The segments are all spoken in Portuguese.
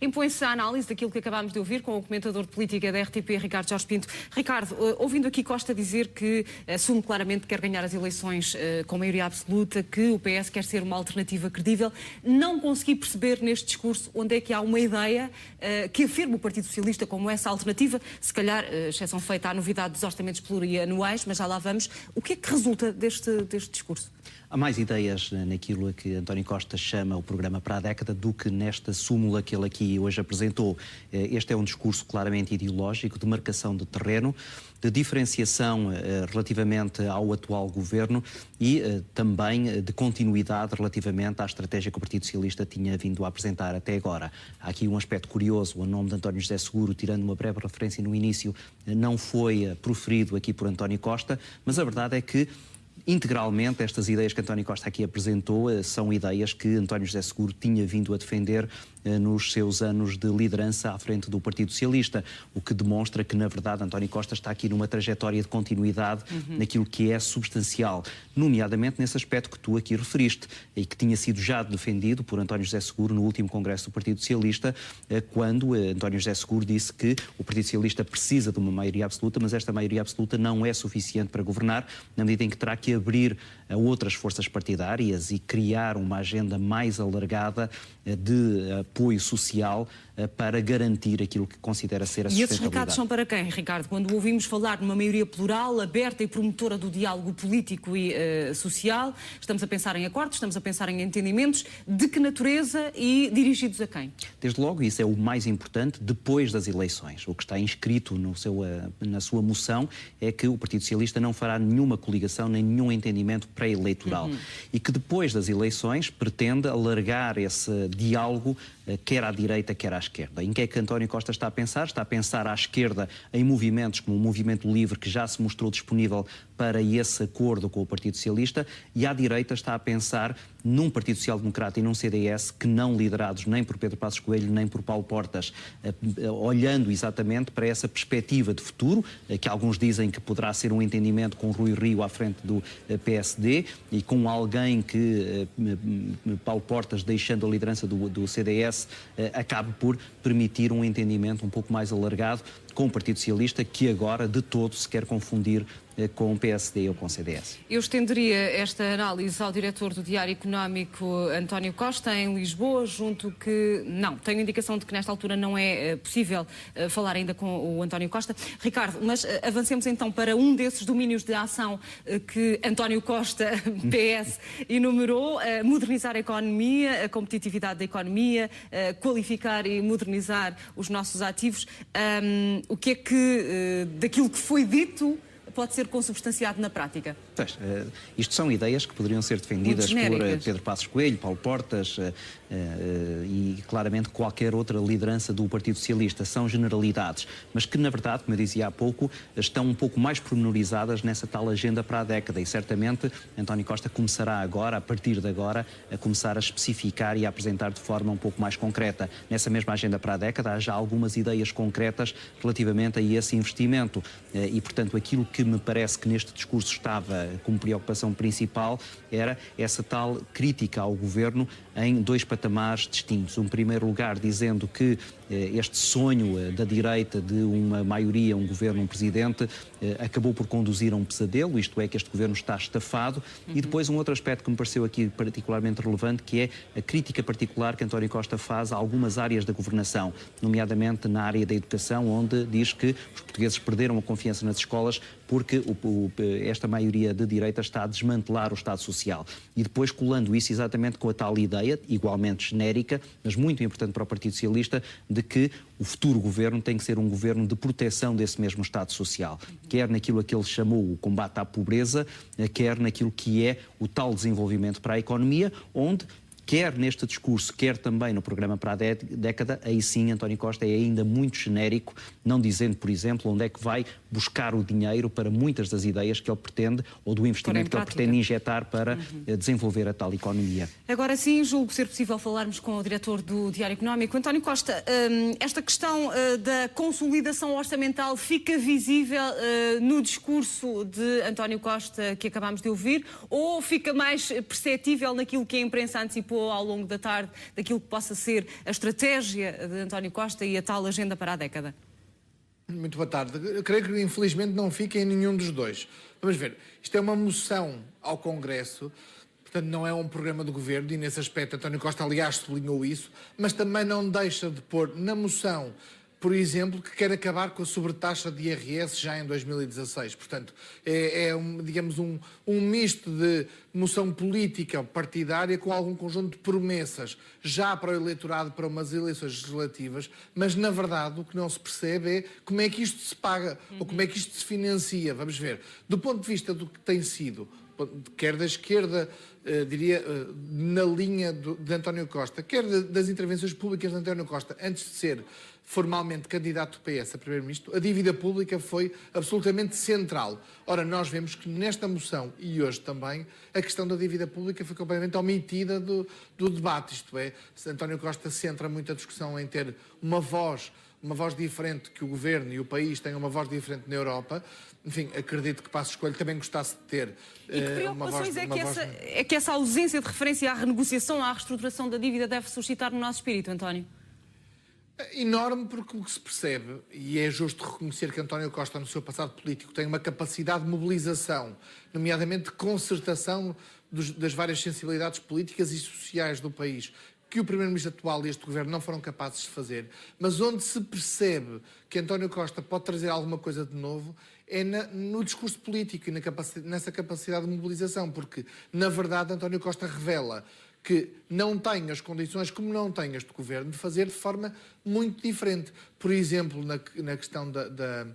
impõe-se a análise daquilo que acabámos de ouvir com o comentador de política da RTP, Ricardo Jorge Pinto. Ricardo, ouvindo aqui Costa dizer que assume claramente que quer ganhar as eleições com maioria absoluta, que o PS quer ser uma alternativa credível, não consegui perceber neste discurso onde é que há uma ideia que afirma o Partido Socialista como essa alternativa, se calhar, exceção feita à novidade dos orçamentos plurianuais, mas já lá vamos. O que é que resulta deste discurso? Há mais ideias naquilo a que António Costa chama o programa para a década do que nesta súmula que ele aqui hoje apresentou. Este é um discurso claramente ideológico, de marcação de terreno, de diferenciação relativamente ao atual governo e também de continuidade relativamente à estratégia que o Partido Socialista tinha vindo a apresentar até agora. Há aqui um aspecto curioso: o nome de António José Seguro, tirando uma breve referência no início, não foi proferido aqui por António Costa, mas a verdade é que integralmente, estas ideias que António Costa aqui apresentou são ideias que António José Seguro tinha vindo a defender nos seus anos de liderança à frente do Partido Socialista, o que demonstra que, na verdade, António Costa está aqui numa trajetória de continuidade naquilo que é substancial, nomeadamente nesse aspecto que tu aqui referiste e que tinha sido já defendido por António José Seguro no último Congresso do Partido Socialista, quando António José Seguro disse que o Partido Socialista precisa de uma maioria absoluta, mas esta maioria absoluta não é suficiente para governar, na medida em que terá que abrir a outras forças partidárias e criar uma agenda mais alargada de apoio social para garantir aquilo que considera ser a sustentabilidade. E esses recados são para quem, Ricardo? Quando ouvimos falar de uma maioria plural, aberta e promotora do diálogo político e social, estamos a pensar em acordos, estamos a pensar em entendimentos, de que natureza e dirigidos a quem? Desde logo, isso é o mais importante depois das eleições. O que está inscrito na sua moção é que o Partido Socialista não fará nenhuma coligação nem nenhum entendimento pré-eleitoral e que depois das eleições pretende alargar esse diálogo quer à direita, quer à esquerda. Em que é que António Costa está a pensar? Está a pensar à esquerda em movimentos como o Movimento Livre, que já se mostrou disponível para esse acordo com o Partido Socialista, e à direita está a pensar num Partido Social Democrata e num CDS que não liderados nem por Pedro Passos Coelho nem por Paulo Portas, olhando exatamente para essa perspectiva de futuro, que alguns dizem que poderá ser um entendimento com Rui Rio à frente do PSD e com alguém que Paulo Portas, deixando a liderança do CDS, acabe por permitir um entendimento um pouco mais alargado com o Partido Socialista, que agora de todo se quer confundir com o PSD ou com o CDS. Eu estenderia esta análise ao diretor do Diário Económico, António Costa, em Lisboa, junto que, não, tenho indicação de que nesta altura não é possível falar ainda com o António Costa. Ricardo, mas avancemos então para um desses domínios de ação que António Costa, PS, enumerou: modernizar a economia, a competitividade da economia, qualificar e modernizar os nossos ativos. O que é que, daquilo que foi dito, pode ser consubstanciado na prática? Pois, isto são ideias que poderiam ser defendidas por Pedro Passos Coelho, Paulo Portas e claramente qualquer outra liderança do Partido Socialista. São generalidades, mas que na verdade, como eu dizia há pouco, estão um pouco mais pormenorizadas nessa tal agenda para a década, e certamente António Costa começará agora, a partir de agora, a começar a especificar e a apresentar de forma um pouco mais concreta. Nessa mesma agenda para a década há já algumas ideias concretas relativamente a esse investimento e, portanto, aquilo que me parece que neste discurso estava como preocupação principal era essa tal crítica ao governo em dois patamares distintos. Em primeiro lugar, dizendo que este sonho da direita de uma maioria, um governo, um presidente, acabou por conduzir a um pesadelo, isto é, que este governo está estafado. E depois um outro aspecto que me pareceu aqui particularmente relevante, que é a crítica particular que António Costa faz a algumas áreas da governação, nomeadamente na área da educação, onde diz que os portugueses perderam a confiança nas escolas porque esta maioria de direita está a desmantelar o Estado Social. E depois colando isso exatamente com a tal ideia, igualmente genérica, mas muito importante para o Partido Socialista, de que o futuro governo tem que ser um governo de proteção desse mesmo Estado Social, quer naquilo a que ele chamou o combate à pobreza, quer naquilo que é o tal desenvolvimento para a economia, onde quer neste discurso, quer também no programa para a década, aí sim António Costa é ainda muito genérico, não dizendo, por exemplo, onde é que vai buscar o dinheiro para muitas das ideias que ele pretende, ou do investimento que ele pretende injetar para desenvolver a tal economia. Agora sim, julgo ser possível falarmos com o diretor do Diário Económico. António Costa, esta questão da consolidação orçamental fica visível no discurso de António Costa que acabámos de ouvir, ou fica mais perceptível naquilo que a imprensa antecipou antecipou ao longo da tarde daquilo que possa ser a estratégia de António Costa e a tal agenda para a década? Muito boa tarde. Eu creio que, infelizmente, não fica em nenhum dos dois. Vamos ver. Isto é uma moção ao Congresso, portanto, não é um programa do Governo, e nesse aspecto António Costa, aliás, sublinhou isso, mas também não deixa de pôr na moção, por exemplo, que quer acabar com a sobretaxa de IRS já em 2016. Portanto, digamos, um misto de moção política política-partidária com algum conjunto de promessas já para o eleitorado, para umas eleições legislativas, mas, na verdade, o que não se percebe é como é que isto se paga, ou como é que isto se financia. Vamos ver. Do ponto de vista do que tem sido, quer da esquerda, diria, na linha de António Costa, quer das intervenções públicas de António Costa, antes de ser formalmente candidato do PS a Primeiro-Ministro, a dívida pública foi absolutamente central. Ora, nós vemos que nesta moção, e hoje também, a questão da dívida pública foi completamente omitida do debate. Isto é, António Costa centra muito a discussão em ter uma voz diferente, que o Governo e o país tenham uma voz diferente na Europa. Enfim, acredito que Passos Coelho também gostasse de ter e que preocupações é que essa ausência de referência à renegociação, à reestruturação da dívida deve suscitar no nosso espírito, António? Enorme, porque o que se percebe, e é justo reconhecer que António Costa, no seu passado político, tem uma capacidade de mobilização, nomeadamente de concertação das várias sensibilidades políticas e sociais do país, que o Primeiro-Ministro atual e este Governo não foram capazes de fazer, mas onde se percebe que António Costa pode trazer alguma coisa de novo é no discurso político e nessa capacidade de mobilização, porque, na verdade, António Costa revela que não tem as condições, como não tem este Governo, de fazer de forma muito diferente. Por exemplo, na questão da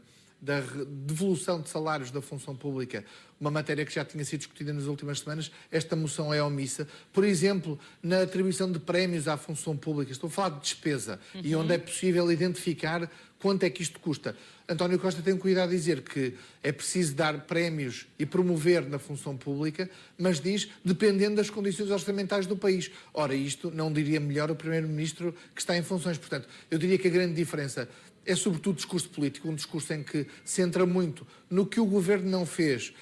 devolução de salários da função pública, uma matéria que já tinha sido discutida nas últimas semanas, esta moção é omissa. Por exemplo, na atribuição de prémios à função pública, estou a falar de despesa, e onde é possível identificar quanto é que isto custa. António Costa tem cuidado de dizer que é preciso dar prémios e promover na função pública, mas diz dependendo das condições orçamentais do país. Ora, isto não diria melhor o Primeiro-Ministro que está em funções. Portanto, eu diria que a grande diferença é sobretudo discurso político, um discurso em que se entra muito no que o Governo não fez,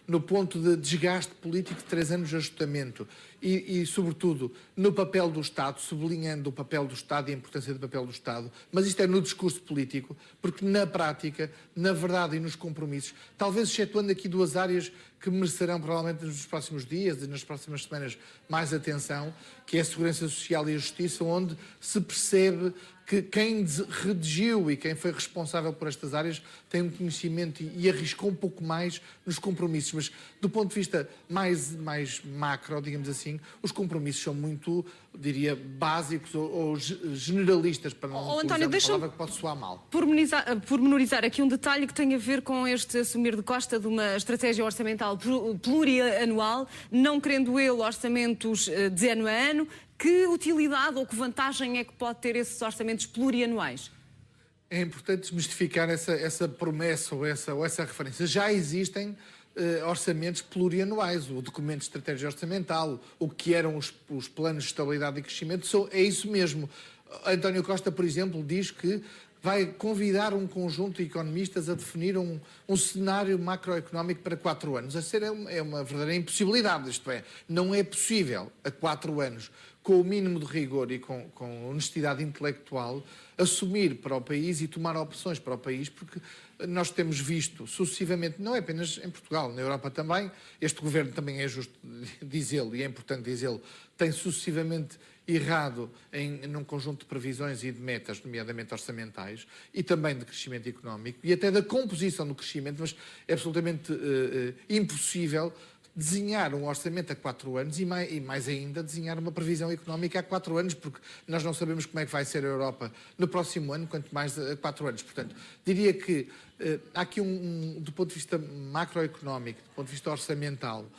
no ponto de desgaste político de 3 anos de ajustamento e, sobretudo, no papel do Estado, sublinhando o papel do Estado e a importância do papel do Estado, mas isto é no discurso político, porque na prática, na verdade e nos compromissos, talvez excetuando aqui 2 áreas que merecerão provavelmente nos próximos dias e nas próximas semanas mais atenção, que é a segurança social e a justiça, onde se percebe que quem redigiu e quem foi responsável por estas áreas tem um conhecimento e arriscou um pouco mais nos compromissos. Mas, do ponto de vista mais macro, digamos assim, os compromissos são muito, diria, básicos ou generalistas, para não utilizar uma palavra que pode soar mal. Pormenorizar aqui um detalhe que tem a ver com este assumir de Costa de uma estratégia orçamental plurianual, não querendo ele orçamentos de ano a ano. Que utilidade ou que vantagem é que pode ter esses orçamentos plurianuais? É importante desmistificar essa promessa ou essa referência. Já existem orçamentos plurianuais, o documento de estratégia orçamental, o que eram os planos de estabilidade e crescimento, é isso mesmo. António Costa, por exemplo, diz que vai convidar um conjunto de economistas a definir um cenário macroeconómico para 4 anos. A ser é uma verdadeira impossibilidade, isto é, não é possível a 4 anos, com o mínimo de rigor e com honestidade intelectual, assumir para o país e tomar opções para o país, porque nós temos visto sucessivamente, não é apenas em Portugal, na Europa também, este Governo também é justo dizê-lo e é importante dizê-lo, tem sucessivamente errado num conjunto de previsões e de metas, nomeadamente orçamentais, e também de crescimento económico, e até da composição do crescimento, mas é absolutamente impossível desenhar um orçamento a 4 anos e mais ainda desenhar uma previsão económica a 4 anos, porque nós não sabemos como é que vai ser a Europa no próximo ano, quanto mais a 4 anos. Portanto, diria que há aqui do ponto de vista macroeconómico, do ponto de vista orçamental,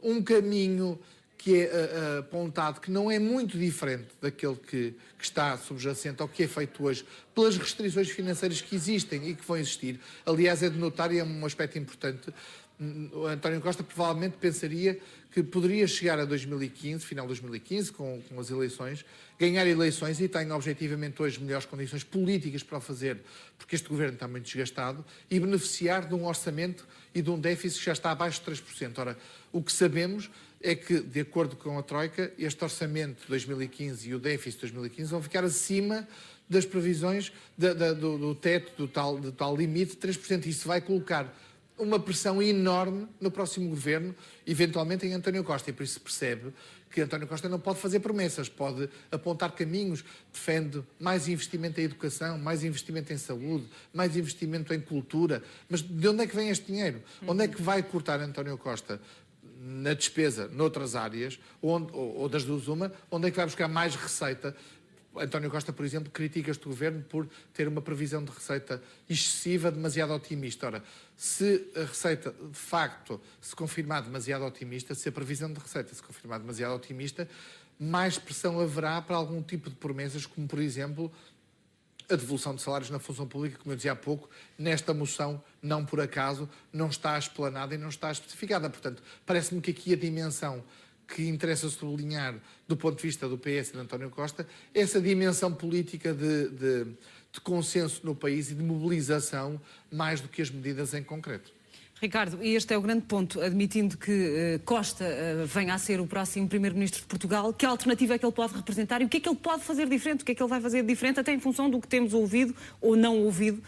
um caminho que é apontado, que não é muito diferente daquele que está subjacente ao que é feito hoje, pelas restrições financeiras que existem e que vão existir. Aliás, é de notar, e é um aspecto importante, o António Costa provavelmente pensaria que poderia chegar a 2015, final de 2015, com as eleições, ganhar eleições e tem objetivamente hoje melhores condições políticas para o fazer, porque este Governo está muito desgastado, e beneficiar de um orçamento e de um déficit que já está abaixo de 3%. Ora, o que sabemos é que, de acordo com a Troika, este orçamento de 2015 e o déficit de 2015 vão ficar acima das previsões do teto, do tal limite de 3%. Isso vai colocar uma pressão enorme no próximo governo, eventualmente em António Costa. E por isso se percebe que António Costa não pode fazer promessas, pode apontar caminhos, defende mais investimento em educação, mais investimento em saúde, mais investimento em cultura. Mas de onde é que vem este dinheiro? Onde é que vai cortar António Costa na despesa, noutras áreas, ou das duas uma, onde é que vai buscar mais receita? António Costa, por exemplo, critica este governo por ter uma previsão de receita excessiva, demasiado otimista. Ora, se a receita, de facto, se confirmar demasiado otimista, se a previsão de receita se confirmar demasiado otimista, mais pressão haverá para algum tipo de promessas, como, por exemplo, a devolução de salários na função pública, como eu dizia há pouco, nesta moção, não por acaso, não está explanada e não está especificada. Portanto, parece-me que aqui a dimensão que interessa sublinhar do ponto de vista do PS e de António Costa, essa dimensão política de consenso no país e de mobilização mais do que as medidas em concreto. Ricardo, e este é o grande ponto, admitindo que Costa venha a ser o próximo Primeiro-Ministro de Portugal, que alternativa é que ele pode representar e o que é que ele pode fazer diferente, o que é que ele vai fazer diferente, até em função do que temos ouvido ou não ouvido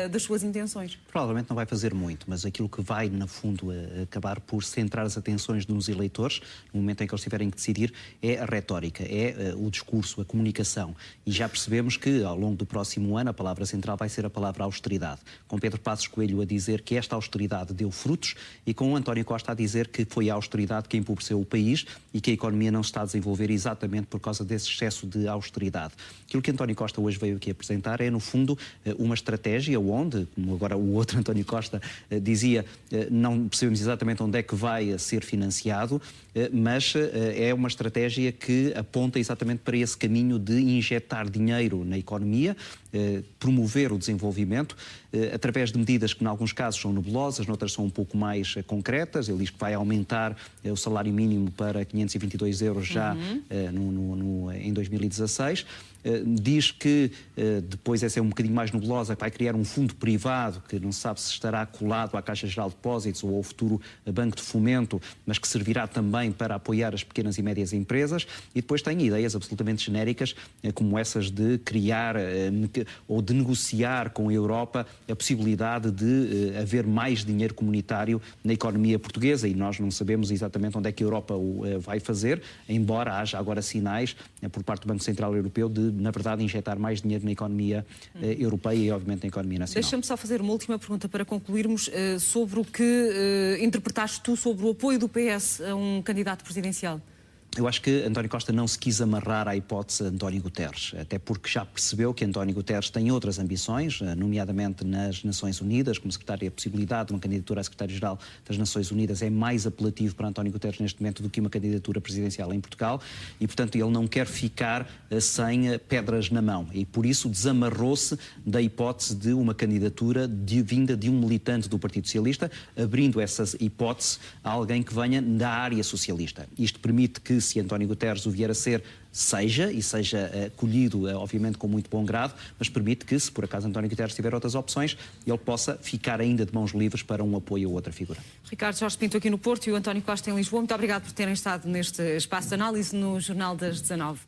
das suas intenções? Provavelmente não vai fazer muito, mas aquilo que vai, no fundo, acabar por centrar as atenções nos eleitores, no momento em que eles tiverem que decidir, é a retórica, é o discurso, a comunicação. E já percebemos que, ao longo do próximo ano, a palavra central vai ser a palavra austeridade. Com Pedro Passos Coelho a dizer que esta austeridade deu frutos e com o António Costa a dizer que foi a austeridade que empobreceu o país e que a economia não se está a desenvolver exatamente por causa desse excesso de austeridade. Aquilo que António Costa hoje veio aqui apresentar é, no fundo, uma estratégia onde, como agora o outro António Costa dizia, não percebemos exatamente onde é que vai ser financiado, mas é uma estratégia que aponta exatamente para esse caminho de injetar dinheiro na economia, promover o desenvolvimento, através de medidas que, em alguns casos, são nebulosas, noutras são um pouco mais concretas. Ele diz que vai aumentar o salário mínimo para 522 euros já em 2016. Diz que, depois essa é um bocadinho mais nebulosa, vai criar um fundo privado que não se sabe se estará colado à Caixa Geral de Depósitos ou ao futuro Banco de Fomento, mas que servirá também para apoiar as pequenas e médias empresas. E depois tem ideias absolutamente genéricas, como essas de criar ou de negociar com a Europa a possibilidade de haver mais dinheiro comunitário na economia portuguesa, e nós não sabemos exatamente onde é que a Europa o vai fazer, embora haja agora sinais por parte do Banco Central Europeu de, na verdade, injetar mais dinheiro na economia europeia e, obviamente, na economia nacional. Deixa-me só fazer uma última pergunta para concluirmos sobre o que interpretaste tu sobre o apoio do PS a um candidato presidencial. Eu acho que António Costa não se quis amarrar à hipótese de António Guterres, até porque já percebeu que António Guterres tem outras ambições, nomeadamente nas Nações Unidas, como secretário. A possibilidade de uma candidatura a secretário-geral das Nações Unidas é mais apelativo para António Guterres neste momento do que uma candidatura presidencial em Portugal e, portanto, ele não quer ficar sem pedras na mão e, por isso, desamarrou-se da hipótese de uma candidatura vinda de um militante do Partido Socialista, abrindo essa hipótese a alguém que venha da área socialista. Isto permite que, se António Guterres o vier a ser, seja colhido, obviamente, com muito bom grado, mas permite que, se por acaso António Guterres tiver outras opções, ele possa ficar ainda de mãos livres para um apoio a outra figura. Ricardo Jorge Pinto aqui no Porto e o António Costa em Lisboa. Muito obrigado por terem estado neste espaço de análise no Jornal das 19.